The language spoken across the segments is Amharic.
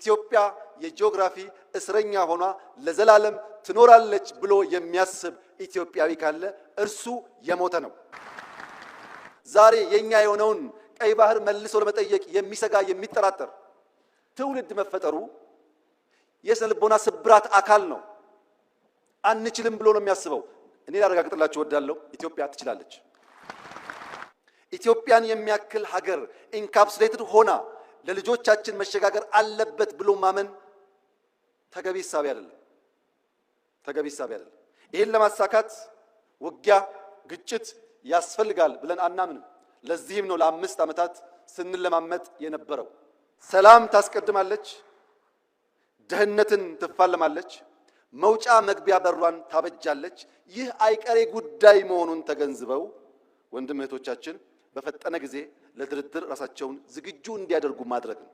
ኢትዮጵያ የጂኦግራፊ እስረኛ ሆኗ ለዘላለም ትኖራለች ብሎ የሚያስብ ኢትዮጵያዊ ካለ እርሱ የሞተ ነው። ዛሬ የኛ የሆነውን ቀይ ባህር መልሶ ለመጠየቅ የሚሰጋ የሚጠራጠር ትውልድ መፈጠሩ የስነ ልቦና ስብራት አካል ነው። አንችልም ብሎ ነው የሚያስበው። እኔ ላረጋግጥላችሁ እወዳለሁ፣ ኢትዮጵያ ትችላለች። ኢትዮጵያን የሚያክል ሀገር ኢንካፕሱሌትድ ሆና ለልጆቻችን መሸጋገር አለበት ብሎ ማመን ተገቢ ሐሳብ አይደለም። ይሄን ለማሳካት ውጊያ፣ ግጭት ያስፈልጋል ብለን አናምንም። ለዚህም ነው ለ5 ዓመታት ስንለማመጥ የነበረው። ሰላም ታስቀድማለች፣ ደህንነትን ትፋለማለች፣ መውጫ መግቢያ በሯን ታበጃለች። ይህ አይቀሬ ጉዳይ መሆኑን ተገንዝበው ወንድም እህቶቻችን በፈጠነ ጊዜ ለድርድር ራሳቸውን ዝግጁ እንዲያደርጉ ማድረግ ነው።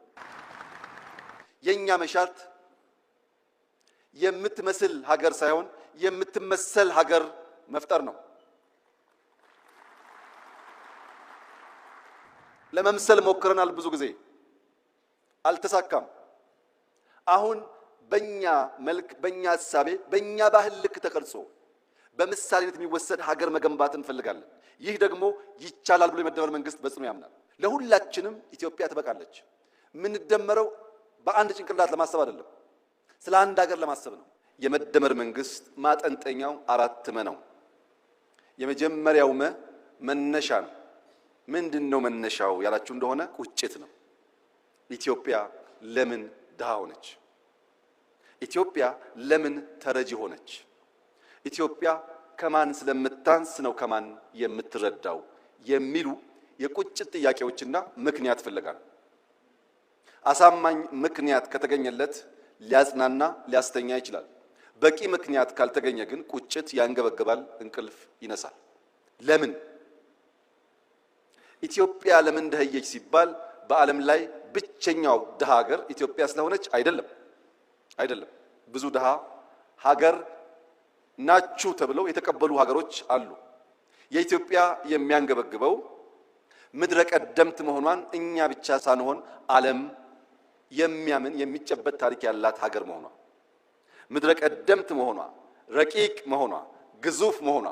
የኛ መሻት የምትመስል ሀገር ሳይሆን የምትመሰል ሀገር መፍጠር ነው። ለመምሰል ሞክረናል፣ ብዙ ጊዜ አልተሳካም። አሁን በእኛ መልክ፣ በእኛ ሐሳቤ፣ በእኛ ባህል ልክ ተቀርጾ በምሳሌነት የሚወሰድ ሀገር መገንባት እንፈልጋለን። ይህ ደግሞ ይቻላል ብሎ የመደመር መንግስት በጽኑ ያምናል። ለሁላችንም ኢትዮጵያ ትበቃለች። የምንደመረው በአንድ ጭንቅላት ለማሰብ አይደለም፣ ስለ አንድ ሀገር ለማሰብ ነው። የመደመር መንግስት ማጠንጠኛው 4 መ ነው። የመጀመሪያው መነሻ ነው። ምንድነው መነሻው ያላችሁ እንደሆነ ቁጭት ነው። ኢትዮጵያ ለምን ድሃ ሆነች? ኢትዮጵያ ለምን ተረጂ ሆነች? ኢትዮጵያ ከማን ስለምታንስ ነው ከማን የምትረዳው የሚሉ የቁጭት ጥያቄዎችና ምክንያት ፍለጋል። አሳማኝ ምክንያት ከተገኘለት ሊያጽናና ሊያስተኛ ይችላል። በቂ ምክንያት ካልተገኘ ግን ቁጭት ያንገበግባል፣ እንቅልፍ ይነሳል። ለምን ኢትዮጵያ ለምን ደህየች ሲባል በዓለም ላይ ብቸኛው ድሃ ሀገር ኢትዮጵያ ስለሆነች አይደለም። ብዙ ድሃ ሀገር ናችሁ ተብለው የተቀበሉ ሀገሮች አሉ። የኢትዮጵያ የሚያንገበግበው ምድረ ቀደምት መሆኗን እኛ ብቻ ሳንሆን ዓለም የሚያምን የሚጨበጥ ታሪክ ያላት ሀገር መሆኗ፣ ምድረ ቀደምት መሆኗ፣ ረቂቅ መሆኗ፣ ግዙፍ መሆኗ፣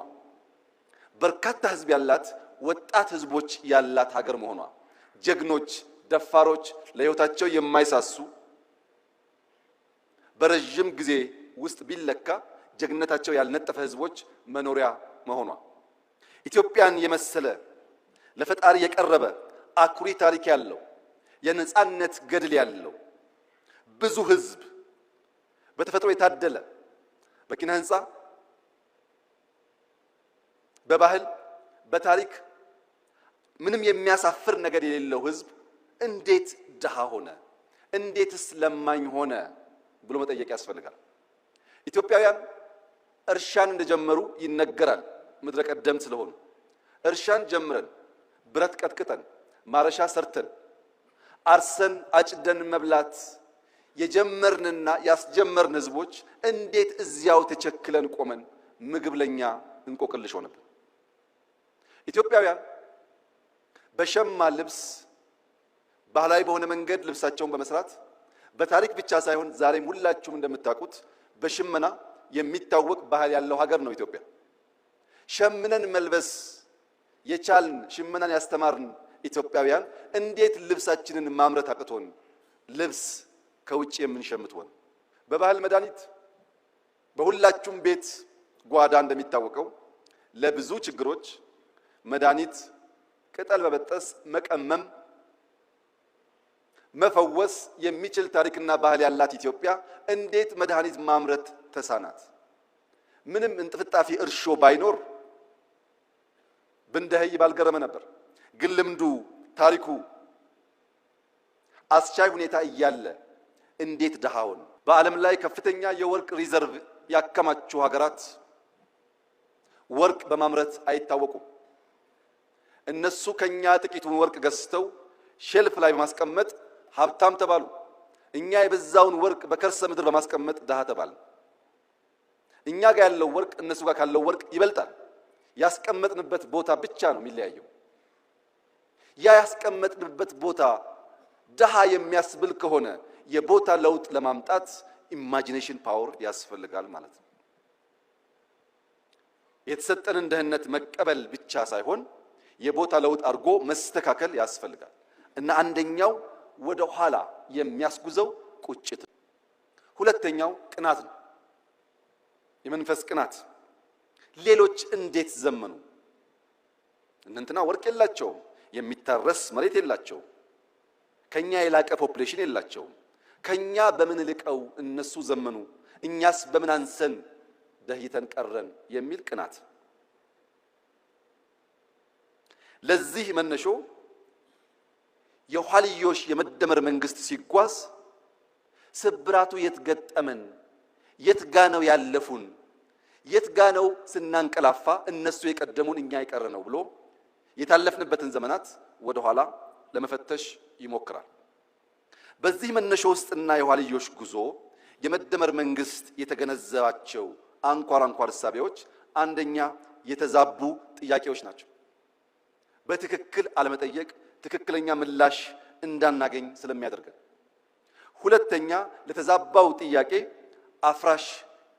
በርካታ ህዝብ ያላት ወጣት ህዝቦች ያላት ሀገር መሆኗ፣ ጀግኖች፣ ደፋሮች፣ ለህይወታቸው የማይሳሱ በረጅም ጊዜ ውስጥ ቢለካ ጀግነታቸው ያልነጠፈ ህዝቦች መኖሪያ መሆኗ፣ ኢትዮጵያን የመሰለ ለፈጣሪ የቀረበ አኩሪ ታሪክ ያለው የነጻነት ገድል ያለው ብዙ ህዝብ በተፈጥሮ የታደለ በኪነ ህንፃ፣ በባህል፣ በታሪክ ምንም የሚያሳፍር ነገር የሌለው ህዝብ እንዴት ድሃ ሆነ? እንዴትስ ለማኝ ሆነ ብሎ መጠየቅ ያስፈልጋል። ኢትዮጵያውያን እርሻን እንደጀመሩ ይነገራል። ምድረ ቀደምት ስለሆኑ እርሻን ጀምረን ብረት ቀጥቅጠን ማረሻ ሰርተን አርሰን አጭደን መብላት የጀመርንና ያስጀመርን ህዝቦች እንዴት እዚያው ተቸክለን ቆመን ምግብ ለኛ እንቆቅልሽ ሆነብን? ኢትዮጵያውያን በሸማ ልብስ ባህላዊ በሆነ መንገድ ልብሳቸውን በመስራት በታሪክ ብቻ ሳይሆን ዛሬም ሁላችሁም እንደምታውቁት በሽመና የሚታወቅ ባህል ያለው ሀገር ነው ኢትዮጵያ። ሸምነን መልበስ የቻልን ሽመናን ያስተማርን ኢትዮጵያውያን እንዴት ልብሳችንን ማምረት አቅቶን ልብስ ከውጭ የምንሸምት ሆነ? በባህል መድኃኒት በሁላችሁም ቤት ጓዳ እንደሚታወቀው ለብዙ ችግሮች መድኃኒት ቅጠል በበጠስ መቀመም መፈወስ የሚችል ታሪክና ባህል ያላት ኢትዮጵያ እንዴት መድኃኒት ማምረት ተሳናት? ምንም እንጥፍጣፊ እርሾ ባይኖር ብንደህይ ባልገረመ ነበር። ግን ልምዱ ታሪኩ አስቻይ ሁኔታ እያለ እንዴት ድሃ ሆነ? በዓለም ላይ ከፍተኛ የወርቅ ሪዘርቭ ያከማቹ ሀገራት ወርቅ በማምረት አይታወቁም። እነሱ ከኛ ጥቂቱን ወርቅ ገዝተው ሼልፍ ላይ በማስቀመጥ ሀብታም ተባሉ። እኛ የበዛውን ወርቅ በከርሰ ምድር በማስቀመጥ ድሃ ተባልን። እኛ ጋር ያለው ወርቅ እነሱ ጋር ካለው ወርቅ ይበልጣል። ያስቀመጥንበት ቦታ ብቻ ነው የሚለያየው። ያ ያስቀመጥንበት ቦታ ድሃ የሚያስብል ከሆነ የቦታ ለውጥ ለማምጣት ኢማጂኔሽን ፓወር ያስፈልጋል ማለት ነው። የተሰጠንን ድህነት መቀበል ብቻ ሳይሆን የቦታ ለውጥ አድርጎ መስተካከል ያስፈልጋል እና አንደኛው ወደ ኋላ የሚያስጉዘው ቁጭት ነው። ሁለተኛው ቅናት ነው። የመንፈስ ቅናት። ሌሎች እንዴት ዘመኑ? እንትና ወርቅ የላቸውም፣ የሚታረስ መሬት የላቸውም፣ ከኛ የላቀ ፖፑሌሽን የላቸውም፣ ከኛ በምን ልቀው እነሱ ዘመኑ፣ እኛስ በምን አንሰን ደህይተን ቀረን የሚል ቅናት። ለዚህ መነሾ የኋልዮሽ የመደመር መንግስት ሲጓዝ ስብራቱ የት ገጠመን፣ የት ጋ ነው ያለፉን፣ የት ጋ ነው ስናንቀላፋ እነሱ የቀደሙን እኛ የቀረ ነው ብሎ የታለፍንበትን ዘመናት ወደ ኋላ ለመፈተሽ ይሞክራል። በዚህ መነሾ ውስጥና የኋልዮሽ ጉዞ የመደመር መንግስት የተገነዘባቸው አንኳር እሳቤዎች አንደኛ የተዛቡ ጥያቄዎች ናቸው። በትክክል አለመጠየቅ ትክክለኛ ምላሽ እንዳናገኝ ስለሚያደርገን። ሁለተኛ ለተዛባው ጥያቄ አፍራሽ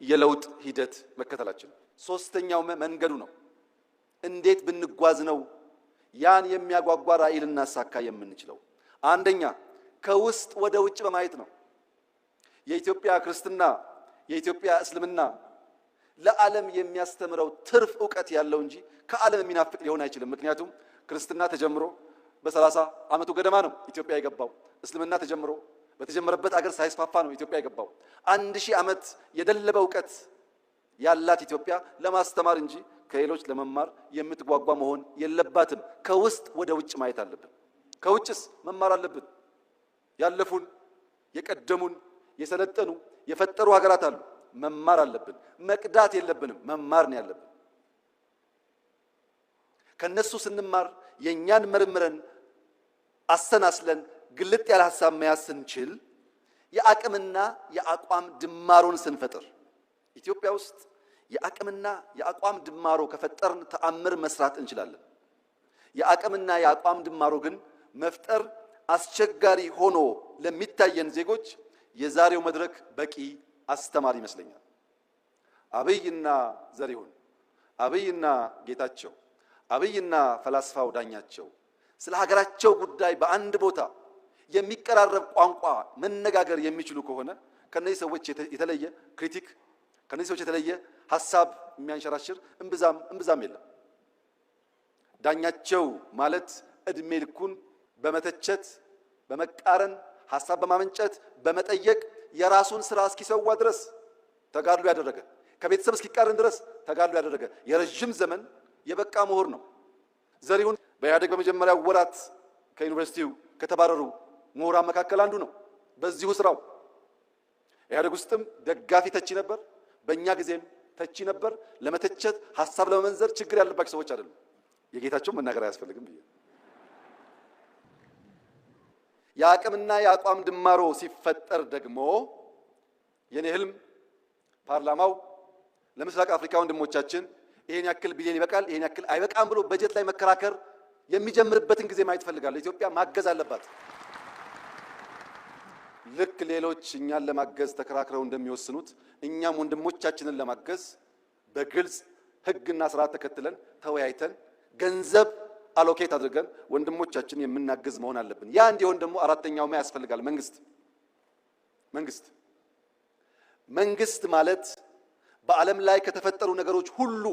የለውጥ ሂደት መከተላችን። ሶስተኛው መንገዱ ነው። እንዴት ብንጓዝ ነው ያን የሚያጓጓ ራዕይ ልናሳካ የምንችለው? አንደኛ ከውስጥ ወደ ውጭ በማየት ነው። የኢትዮጵያ ክርስትና፣ የኢትዮጵያ እስልምና ለዓለም የሚያስተምረው ትርፍ ዕውቀት ያለው እንጂ ከዓለም የሚናፍቅ ሊሆን አይችልም። ምክንያቱም ክርስትና ተጀምሮ በ30 ዓመቱ ገደማ ነው ኢትዮጵያ የገባው። እስልምና ተጀምሮ በተጀመረበት አገር ሳይስፋፋ ነው ኢትዮጵያ የገባው። 1000 ዓመት የደለበ ዕውቀት ያላት ኢትዮጵያ ለማስተማር እንጂ ከሌሎች ለመማር የምትጓጓ መሆን የለባትም። ከውስጥ ወደ ውጭ ማየት አለብን። ከውጭስ መማር አለብን። ያለፉን፣ የቀደሙን፣ የሰለጠኑ፣ የፈጠሩ ሀገራት አሉ። መማር አለብን። መቅዳት የለብንም። መማር ነው ያለብን። ከነሱ ስንማር የኛን መርምረን አሰናስለን ግልጥ ያለ ሐሳብ መያዝ ስንችል የአቅምና የአቋም ድማሮን ስንፈጥር ኢትዮጵያ ውስጥ የአቅምና የአቋም ድማሮ ከፈጠርን ተአምር መስራት እንችላለን። የአቅምና የአቋም ድማሮ ግን መፍጠር አስቸጋሪ ሆኖ ለሚታየን ዜጎች የዛሬው መድረክ በቂ አስተማሪ ይመስለኛል። አብይና ዘሪሁን፣ አብይና ጌታቸው፣ አብይና ፈላስፋው ዳኛቸው ስለ ሀገራቸው ጉዳይ በአንድ ቦታ የሚቀራረብ ቋንቋ መነጋገር የሚችሉ ከሆነ ከነዚህ ሰዎች የተለየ ክሪቲክ፣ ከነዚህ ሰዎች የተለየ ሐሳብ የሚያንሸራሽር እምብዛም የለም። ዳኛቸው ማለት እድሜ ልኩን በመተቸት በመቃረን ሐሳብ በማመንጨት በመጠየቅ የራሱን ስራ እስኪሰዋ ድረስ ተጋድሎ ያደረገ፣ ከቤተሰብ እስኪቃረን ድረስ ተጋድሎ ያደረገ የረጅም ዘመን የበቃ ምሁር ነው። ዘሪሁን በኢህአዴግ በመጀመሪያ ወራት ከዩኒቨርሲቲው ከተባረሩ ምሁራን መካከል አንዱ ነው። በዚሁ ስራው ኢህአዴግ ውስጥም ደጋፊ ተቺ ነበር፣ በእኛ ጊዜም ተቺ ነበር። ለመተቸት ሐሳብ ለመመንዘር ችግር ያለባቸው ሰዎች አይደሉም። የጌታቸው መናገር አያስፈልግም ብዬ የአቅምና የአቋም ድማሮ ሲፈጠር ደግሞ የኔ ህልም ፓርላማው ለምስራቅ አፍሪካ ወንድሞቻችን ይሄን ያክል ቢሊዮን ይበቃል፣ ይሄን ያክል አይበቃም ብሎ በጀት ላይ መከራከር የሚጀምርበትን ጊዜ ማየት ፈልጋለሁ። ኢትዮጵያ ማገዝ አለባት። ልክ ሌሎች እኛን ለማገዝ ተከራክረው እንደሚወስኑት እኛም ወንድሞቻችንን ለማገዝ በግልጽ ህግና ስርዓት ተከትለን ተወያይተን ገንዘብ አሎኬት አድርገን ወንድሞቻችን የምናገዝ መሆን አለብን። ያ እንዲሆን ደግሞ አራተኛው ማ ያስፈልጋል። መንግስት ማለት በዓለም ላይ ከተፈጠሩ ነገሮች ሁሉ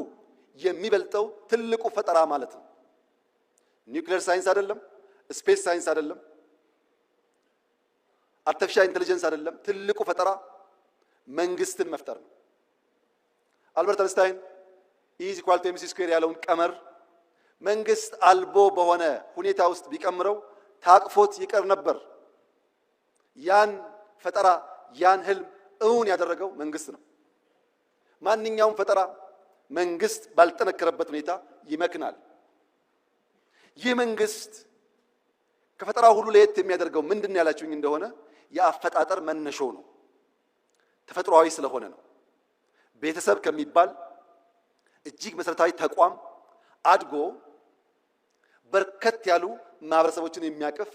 የሚበልጠው ትልቁ ፈጠራ ማለት ነው። ኒውክሌር ሳይንስ አይደለም፣ ስፔስ ሳይንስ አይደለም፣ አርቲፊሻል ኢንተለጀንስ አይደለም። ትልቁ ፈጠራ መንግስትን መፍጠር ነው። አልበርት አንስታይን E=mc² ያለውን ቀመር መንግስት አልቦ በሆነ ሁኔታ ውስጥ ቢቀምረው ታቅፎት ይቀር ነበር። ያን ፈጠራ ያን ህልም እውን ያደረገው መንግስት ነው። ማንኛውም ፈጠራ መንግስት ባልጠነከረበት ሁኔታ ይመክናል። ይህ መንግስት ከፈጠራው ሁሉ ለየት የሚያደርገው ምንድነው ያላችሁኝ እንደሆነ የአፈጣጠር መነሾው ነው። ተፈጥሯዊ ስለሆነ ነው። ቤተሰብ ከሚባል እጅግ መሰረታዊ ተቋም አድጎ በርከት ያሉ ማህበረሰቦችን የሚያቅፍ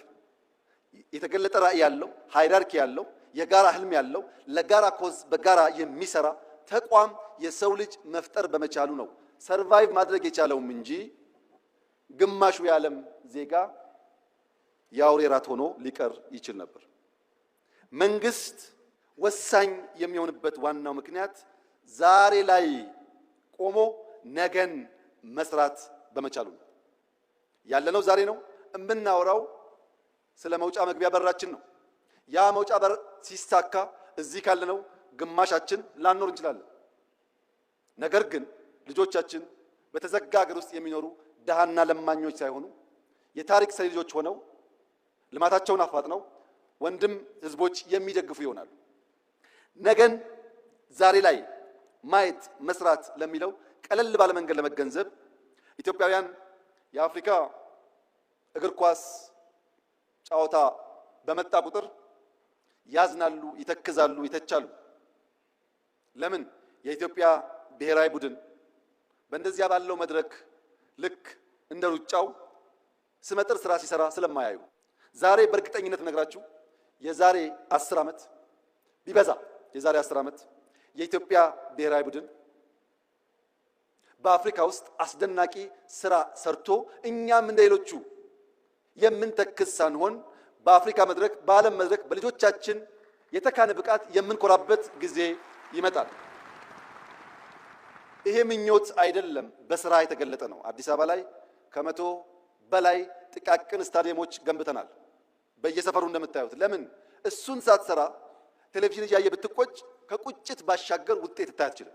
የተገለጠ ራዕይ ያለው ሃይራርኪ ያለው የጋራ ህልም ያለው ለጋራ ኮዝ በጋራ የሚሰራ ተቋም የሰው ልጅ መፍጠር በመቻሉ ነው ሰርቫይቭ ማድረግ የቻለውም እንጂ ግማሹ የዓለም ዜጋ የአውሬ ራት ሆኖ ሊቀር ይችል ነበር። መንግስት ወሳኝ የሚሆንበት ዋናው ምክንያት ዛሬ ላይ ቆሞ ነገን መስራት በመቻሉ ነው። ያለነው ዛሬ ነው። እምናወራው ስለ መውጫ መግቢያ በራችን ነው። ያ መውጫ በር ሲሳካ እዚህ ካለነው ግማሻችን ላንኖር እንችላለን። ነገር ግን ልጆቻችን በተዘጋ ሀገር ውስጥ የሚኖሩ ደሃና ለማኞች ሳይሆኑ የታሪክ ሰሪ ልጆች ሆነው ልማታቸውን አፋጥነው ወንድም ህዝቦች የሚደግፉ ይሆናሉ። ነገን ዛሬ ላይ ማየት መስራት ለሚለው ቀለል ባለ መንገድ ለመገንዘብ ኢትዮጵያውያን የአፍሪካ እግር ኳስ ጨዋታ በመጣ ቁጥር ያዝናሉ፣ ይተክዛሉ፣ ይተቻሉ። ለምን? የኢትዮጵያ ብሔራዊ ቡድን በእንደዚያ ባለው መድረክ ልክ እንደ ሩጫው ስመጥር ስራ ሲሰራ ስለማያዩ ዛሬ በእርግጠኝነት ነግራችሁ የዛሬ 10 ዓመት ቢበዛ የዛሬ 10 ዓመት የኢትዮጵያ ብሔራዊ ቡድን በአፍሪካ ውስጥ አስደናቂ ስራ ሰርቶ እኛም እንደሌሎቹ የምንተክዝ ሳንሆን በአፍሪካ መድረክ በዓለም መድረክ በልጆቻችን የተካነ ብቃት የምንኮራበት ጊዜ ይመጣል። ይሄ ምኞት አይደለም፣ በስራ የተገለጠ ነው። አዲስ አበባ ላይ ከ100 በላይ ጥቃቅን ስታዲየሞች ገንብተናል። በየሰፈሩ እንደምታዩት። ለምን? እሱን ሳትሰራ ቴሌቪዥን እያየ ብትቆጭ ከቁጭት ባሻገር ውጤት ልታይ አትችልም።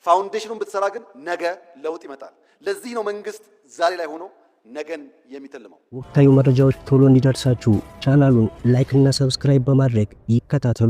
ፋውንዴሽኑን ብትሰራ ግን ነገ ለውጥ ይመጣል። ለዚህ ነው መንግስት ዛሬ ላይ ሆኖ ነገን የሚተልመው። ወቅታዊ መረጃዎች ቶሎ እንዲደርሳችሁ ቻናሉን ላይክ እና ሰብስክራይብ በማድረግ ይከታተሉ።